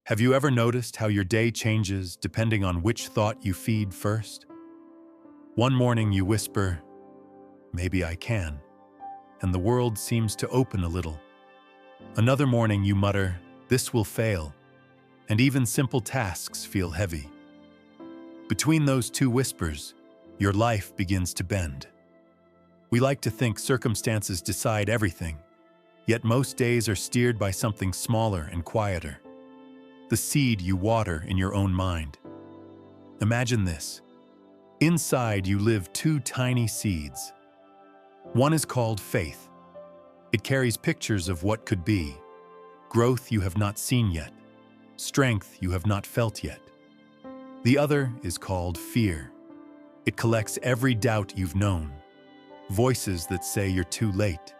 Have you ever noticed how your day changes depending on which thought you feed first? One morning you whisper, "Maybe I can," and the world seems to open a little. Another morning you mutter, "This will fail," and even simple tasks feel heavy. Between those two whispers, your life begins to bend. We like to think circumstances decide everything, yet most days are steered by something smaller and quieter. The seed you water in your own mind. Imagine this. Inside you live two tiny seeds. One is called faith. It carries pictures of what could be, growth you have not seen yet, strength you have not felt yet. The other is called fear. It collects every doubt you've known, voices that say you're too late,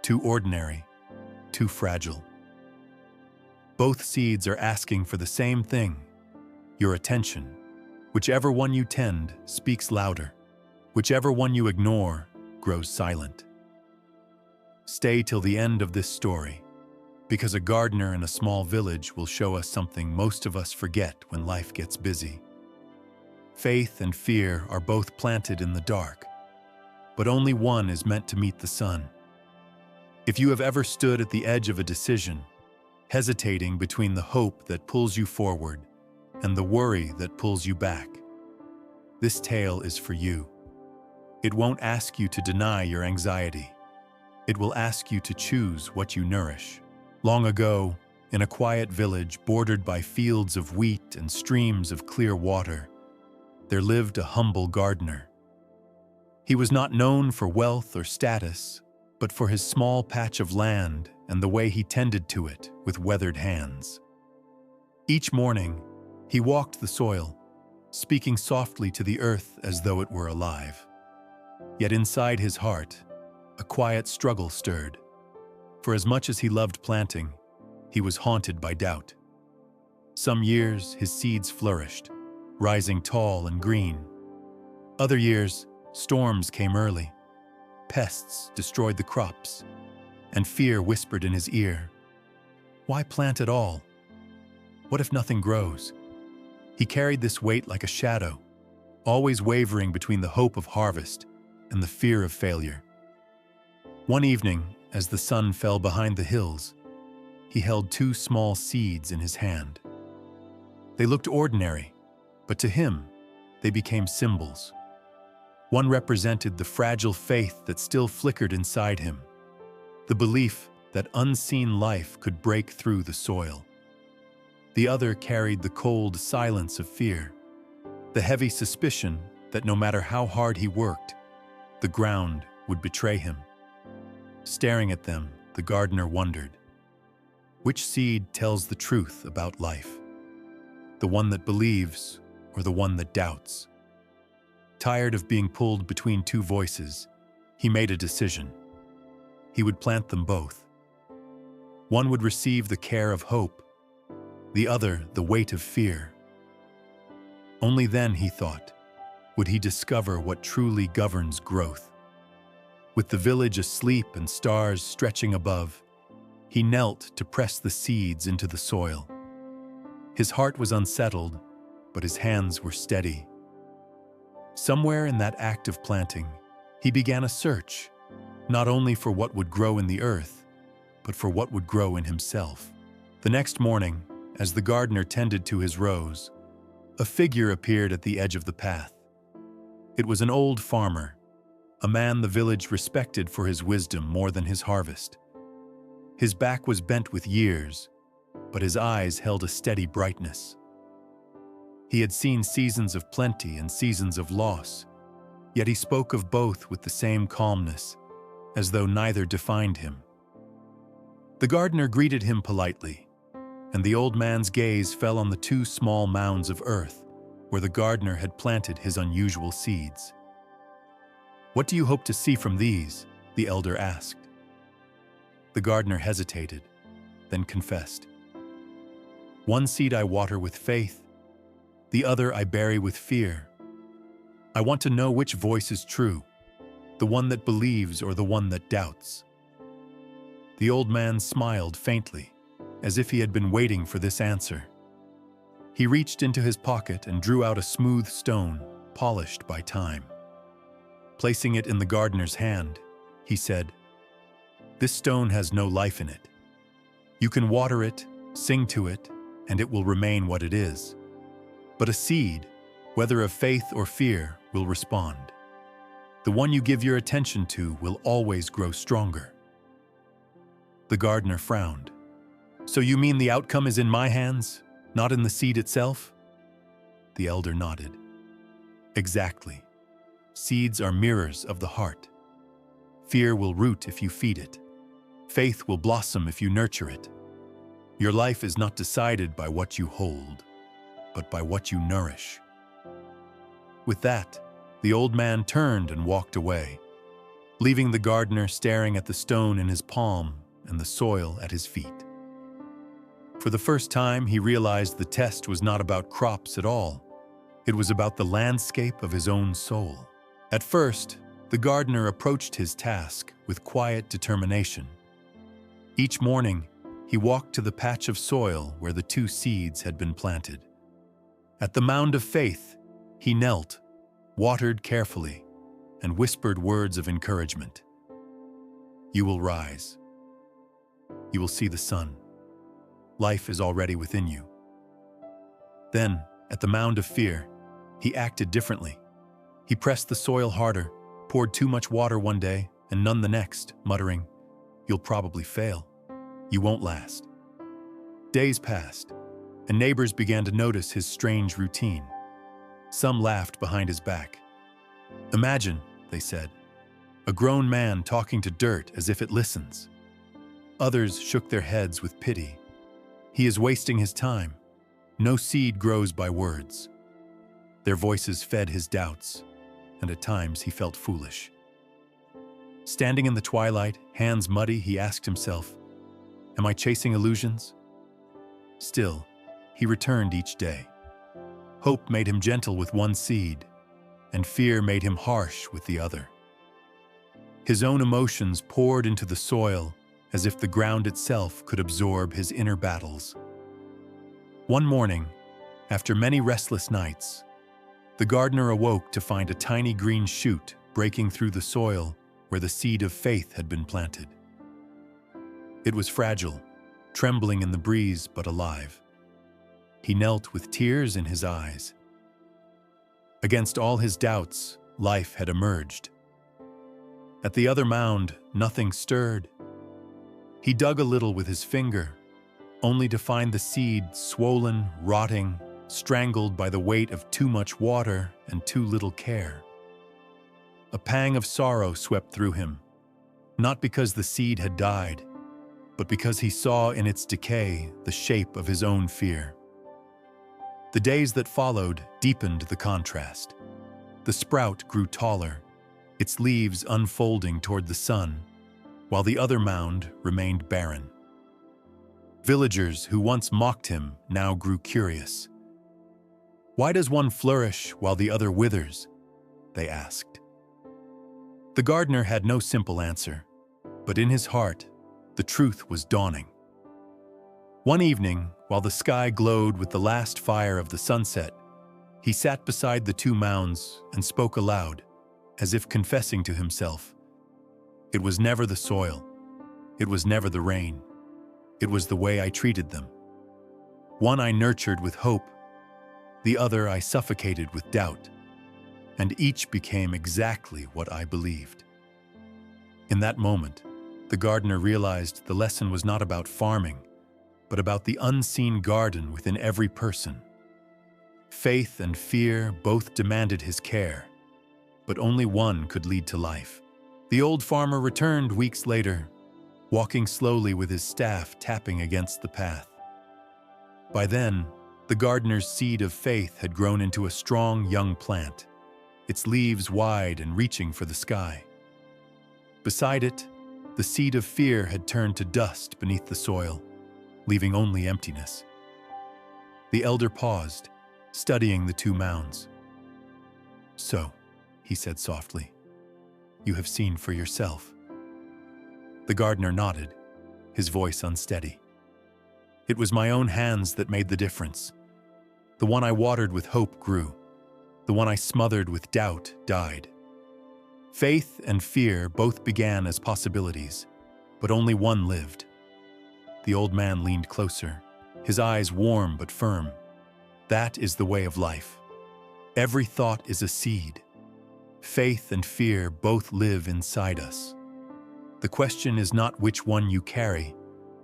too ordinary, too fragile. Both seeds are asking for the same thing, your attention. Whichever one you tend speaks louder. Whichever one you ignore grows silent. Stay till the end of this story, because a gardener in a small village will show us something most of us forget when life gets busy. Faith and fear are both planted in the dark, but only one is meant to meet the sun. If you have ever stood at the edge of a decision, hesitating between the hope that pulls you forward and the worry that pulls you back, this tale is for you. It won't ask you to deny your anxiety. It will ask you to choose what you nourish. Long ago, in a quiet village bordered by fields of wheat and streams of clear water, there lived a humble gardener. He was not known for wealth or status, but for his small patch of land and the way he tended to it with weathered hands. Each morning, he walked the soil, speaking softly to the earth as though it were alive. Yet inside his heart, a quiet struggle stirred. For as much as he loved planting, he was haunted by doubt. Some years, his seeds flourished, rising tall and green. Other years, storms came early. Pests destroyed the crops, and fear whispered in his ear, "Why plant at all? What if nothing grows?" He carried this weight like a shadow, always wavering between the hope of harvest and the fear of failure. One evening, as the sun fell behind the hills, he held two small seeds in his hand. They looked ordinary, but to him, they became symbols. One represented the fragile faith that still flickered inside him, the belief that unseen life could break through the soil. The other carried the cold silence of fear, the heavy suspicion that no matter how hard he worked, the ground would betray him. Staring at them, the gardener wondered, which seed tells the truth about life? The one that believes or the one that doubts? Tired of being pulled between two voices, he made a decision. He would plant them both. One would receive the care of hope, the other the weight of fear. Only then, he thought, would he discover what truly governs growth. With the village asleep and stars stretching above, he knelt to press the seeds into the soil. His heart was unsettled, but his hands were steady. Somewhere in that act of planting, he began a search, not only for what would grow in the earth, but for what would grow in himself. The next morning, as the gardener tended to his rows, a figure appeared at the edge of the path. It was an old farmer, a man the village respected for his wisdom more than his harvest. His back was bent with years, but his eyes held a steady brightness. He had seen seasons of plenty and seasons of loss, yet he spoke of both with the same calmness, as though neither defined him. The gardener greeted him politely, and the old man's gaze fell on the two small mounds of earth where the gardener had planted his unusual seeds. "What do you hope to see from these?" the elder asked. The gardener hesitated, then confessed, "One seed I water with faith, the other I bury with fear. I want to know which voice is true, the one that believes or the one that doubts." The old man smiled faintly, as if he had been waiting for this answer. He reached into his pocket and drew out a smooth stone, polished by time. Placing it in the gardener's hand, he said, "This stone has no life in it. You can water it, sing to it, and it will remain what it is. But a seed, whether of faith or fear, will respond. The one you give your attention to will always grow stronger." The gardener frowned. "So you mean the outcome is in my hands, not in the seed itself?" The elder nodded. "Exactly. Seeds are mirrors of the heart. Fear will root if you feed it. Faith will blossom if you nurture it. Your life is not decided by what you hold, but by what you nourish." With that, the old man turned and walked away, leaving the gardener staring at the stone in his palm and the soil at his feet. For the first time, he realized the test was not about crops at all. It was about the landscape of his own soul. At first, the gardener approached his task with quiet determination. Each morning, he walked to the patch of soil where the 2 seeds had been planted. At the mound of faith, he knelt, watered carefully, and whispered words of encouragement. "You will rise. You will see the sun. Life is already within you." Then, at the mound of fear, he acted differently. He pressed the soil harder, poured too much water one day and none the next, muttering, "You'll probably fail. You won't last." Days passed, and neighbors began to notice his strange routine. Some laughed behind his back. "Imagine," they said, "a grown man talking to dirt as if it listens." Others shook their heads with pity. "He is wasting his time. No seed grows by words." Their voices fed his doubts, and at times he felt foolish. Standing in the twilight, hands muddy, he asked himself, "Am I chasing illusions?" Still, he returned each day. Hope made him gentle with one seed, and fear made him harsh with the other. His own emotions poured into the soil as if the ground itself could absorb his inner battles. One morning, after many restless nights, the gardener awoke to find a tiny green shoot breaking through the soil where the seed of faith had been planted. It was fragile, trembling in the breeze but alive. He knelt with tears in his eyes. Against all his doubts, life had emerged. At the other mound, nothing stirred. He dug a little with his finger, only to find the seed swollen, rotting, strangled by the weight of too much water and too little care. A pang of sorrow swept through him, not because the seed had died, but because he saw in its decay the shape of his own fear. The days that followed deepened the contrast. The sprout grew taller, its leaves unfolding toward the sun, while the other mound remained barren. Villagers who once mocked him now grew curious. "Why does one flourish while the other withers?" they asked. The gardener had no simple answer, but in his heart, the truth was dawning. One evening, while the sky glowed with the last fire of the sunset, he sat beside the 2 mounds and spoke aloud, as if confessing to himself. It was never the soil. It was never the rain. It was the way I treated them. One I nurtured with hope, the other I suffocated with doubt, and each became exactly what I believed. In that moment, the gardener realized the lesson was not about farming, but about the unseen garden within every person. Faith and fear both demanded his care, but only one could lead to life. The old farmer returned weeks later, walking slowly with his staff tapping against the path. By then, the gardener's seed of faith had grown into a strong young plant, its leaves wide and reaching for the sky. Beside it, the seed of fear had turned to dust beneath the soil, leaving only emptiness. The elder paused, studying the 2 mounds. "So," he said softly, "you have seen for yourself." The gardener nodded, his voice unsteady. "It was my own hands that made the difference. The one I watered with hope grew. The one I smothered with doubt died. Faith and fear both began as possibilities, but only one lived. The old man leaned closer, his eyes warm but firm. That is the way of life. Every thought is a seed. Faith and fear both live inside us. The question is not which one you carry,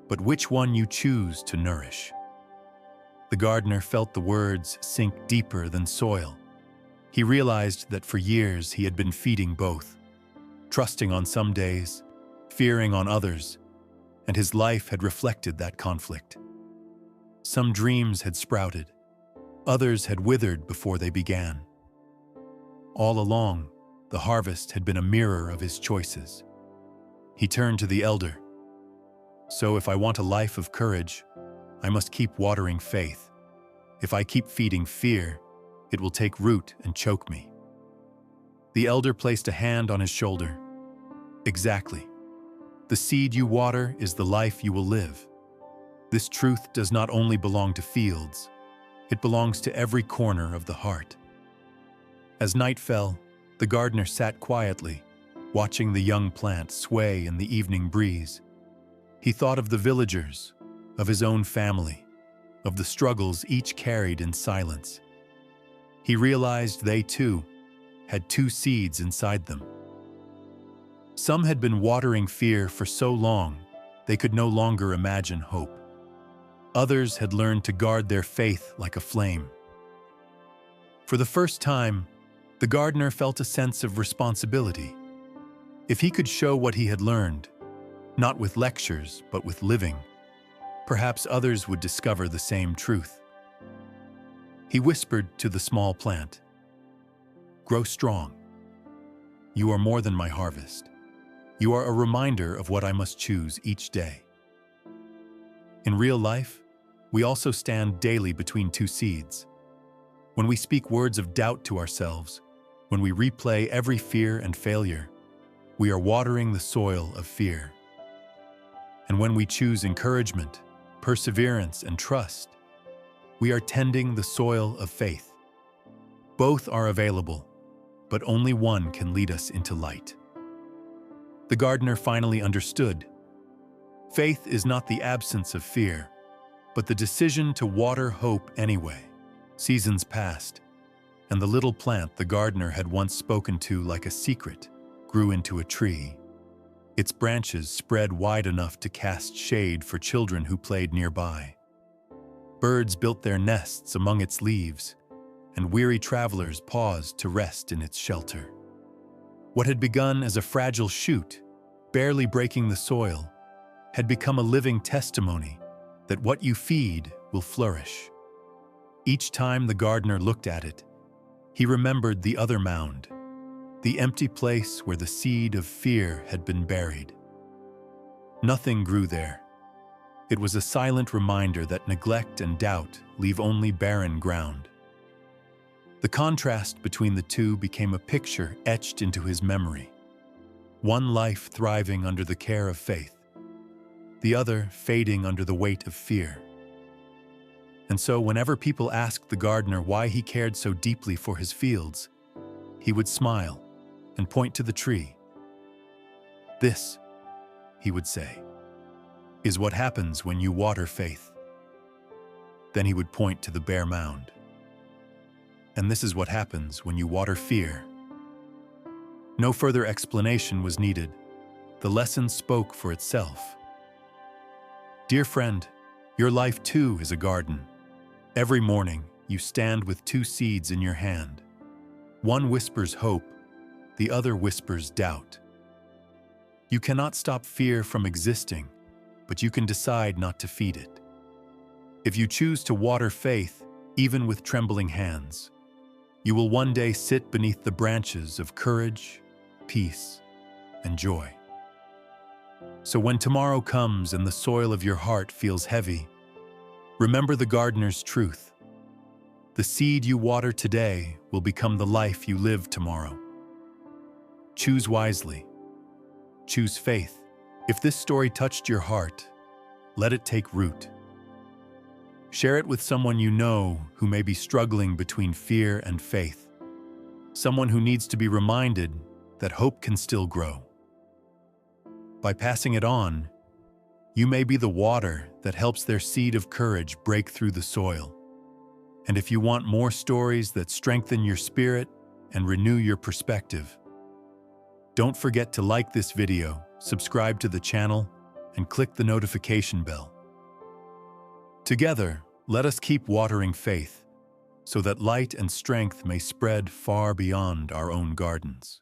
but which one you choose to nourish. The gardener felt the words sink deeper than soil. He realized that for years he had been feeding both, trusting on some days, fearing on others, and his life had reflected that conflict. Some dreams had sprouted, others had withered before they began. All along, the harvest had been a mirror of his choices. He turned to the elder. So if I want a life of courage, I must keep watering faith. If I keep feeding fear, it will take root and choke me. The elder placed a hand on his shoulder. Exactly. The seed you water is the life you will live. This truth does not only belong to fields, it belongs to every corner of the heart. As night fell, the gardener sat quietly, watching the young plant sway in the evening breeze. He thought of the villagers, of his own family, of the struggles each carried in silence. He realized they, too, had two seeds inside them. Some had been watering fear for so long they could no longer imagine hope. Others had learned to guard their faith like a flame. For the first time, the gardener felt a sense of responsibility. If he could show what he had learned, not with lectures but with living, perhaps others would discover the same truth. He whispered to the small plant, "Grow strong. You are more than my harvest. You are a reminder of what I must choose each day." In real life, we also stand daily between two seeds. When we speak words of doubt to ourselves, when we replay every fear and failure, we are watering the soil of fear. And when we choose encouragement, perseverance, and trust, we are tending the soil of faith. Both are available, but only one can lead us into light. The gardener finally understood. Faith is not the absence of fear, but the decision to water hope anyway. Seasons passed, and the little plant the gardener had once spoken to like a secret grew into a tree. Its branches spread wide enough to cast shade for children who played nearby. Birds built their nests among its leaves, and weary travelers paused to rest in its shelter. What had begun as a fragile shoot, barely breaking the soil, had become a living testimony that what you feed will flourish. Each time the gardener looked at it, he remembered the other mound, the empty place where the seed of fear had been buried. Nothing grew there. It was a silent reminder that neglect and doubt leave only barren ground. The contrast between the two became a picture etched into his memory. One life thriving under the care of faith, the other fading under the weight of fear. And so whenever people asked the gardener why he cared so deeply for his fields, he would smile and point to the tree. "This," he would say, "is what happens when you water faith." Then he would point to the bare mound. "And this is what happens when you water fear." No further explanation was needed. The lesson spoke for itself. Dear friend, your life too is a garden. Every morning, you stand with two seeds in your hand. One whispers hope, the other whispers doubt. You cannot stop fear from existing, but you can decide not to feed it. If you choose to water faith, even with trembling hands, you will one day sit beneath the branches of courage, peace, and joy. So when tomorrow comes and the soil of your heart feels heavy, remember the gardener's truth. The seed you water today will become the life you live tomorrow. Choose wisely. Choose faith. If this story touched your heart, let it take root. Share it with someone you know who may be struggling between fear and faith. Someone who needs to be reminded that hope can still grow. By passing it on, you may be the water that helps their seed of courage break through the soil. And if you want more stories that strengthen your spirit and renew your perspective, don't forget to like this video, subscribe to the channel, and click the notification bell. Together, let us keep watering faith, so that light and strength may spread far beyond our own gardens.